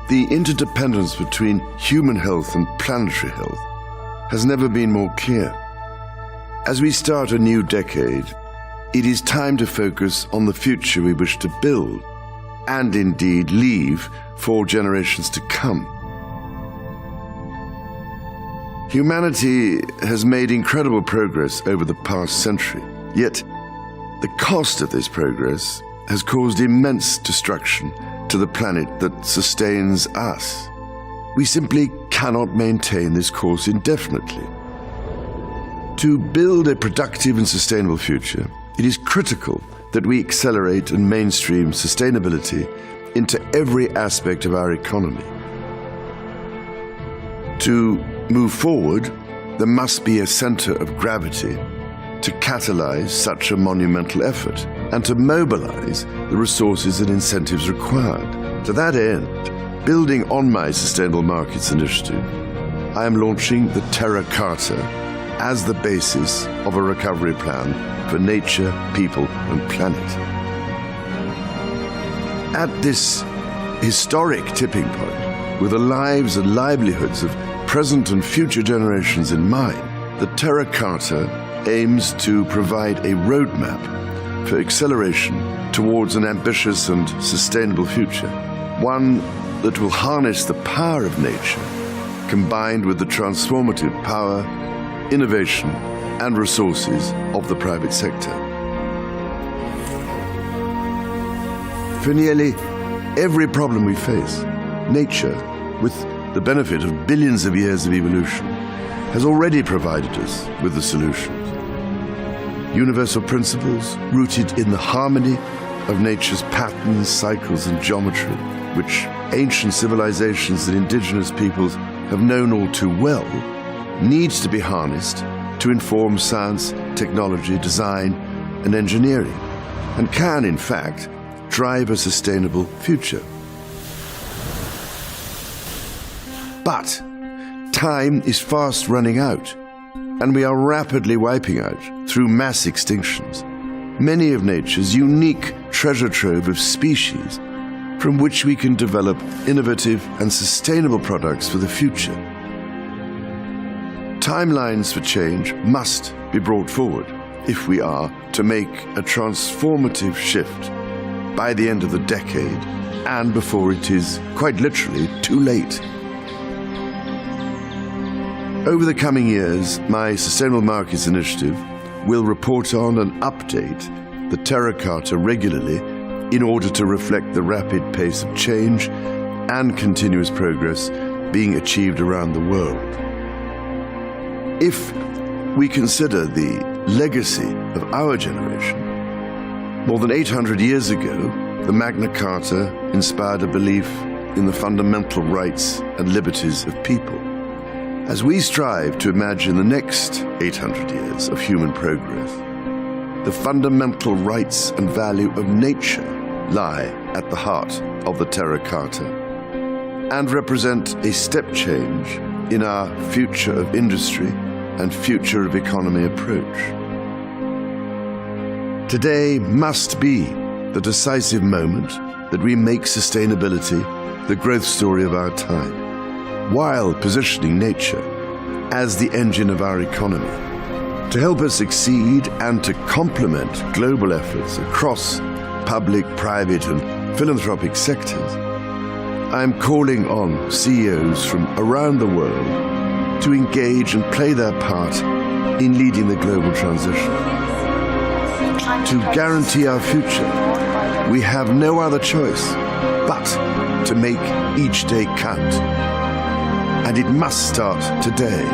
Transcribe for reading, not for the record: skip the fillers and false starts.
The interdependence between human health and planetary health has never been more clear. As we start a new decade, it is time to focus on the future we wish to build and indeed leave for generations to come. Humanity has made incredible progress over the past century, yet the cost of this progress has caused immense destruction to the planet that sustains us. We simply cannot maintain this course indefinitely. To build a productive and sustainable future, it is critical that we accelerate and mainstream sustainability into every aspect of our economy. To move forward, there must be a center of gravity to catalyze such a monumental effort and to mobilize the resources and incentives required. To that end, building on my Sustainable Markets Initiative, I am launching the Terra Carta as the basis of a recovery plan for nature, people, and planet. At this historic tipping point, with the lives and livelihoods of present and future generations in mind, the Terra Carta aims to provide a roadmap for acceleration towards an ambitious and sustainable future, one that will harness the power of nature, combined with the transformative power, innovation, and resources of the private sector. For nearly every problem we face, nature, with the benefit of billions of years of evolution, has already provided us with the solutions. Universal principles rooted in the harmony of nature's patterns, cycles, and geometry, which ancient civilizations and indigenous peoples have known all too well, needs to be harnessed to inform science, technology, design, and engineering, and can, in fact, drive a sustainable future. But time is fast running out, and we are rapidly wiping out, through mass extinctions, many of nature's unique treasure trove of species from which we can develop innovative and sustainable products for the future. Timelines for change must be brought forward if we are to make a transformative shift by the end of the decade and before it is, quite literally, too late. Over the coming years, my Sustainable Markets Initiative will report on and update the Terra Carta regularly in order to reflect the rapid pace of change and continuous progress being achieved around the world. If we consider the legacy of our generation, more than 800 years ago, the Magna Carta inspired a belief in the fundamental rights and liberties of people. As we strive to imagine the next 800 years of human progress, the fundamental rights and value of nature lie at the heart of the Terra Carta and represent a step change in our future of industry and future of economy approach. Today must be the decisive moment that we make sustainability the growth story of our time, while positioning nature as the engine of our economy. To help us succeed and to complement global efforts across public, private, and philanthropic sectors, I am calling on CEOs from around the world to engage and play their part in leading the global transition. To guarantee our future, we have no other choice but to make each day count. And it must start today.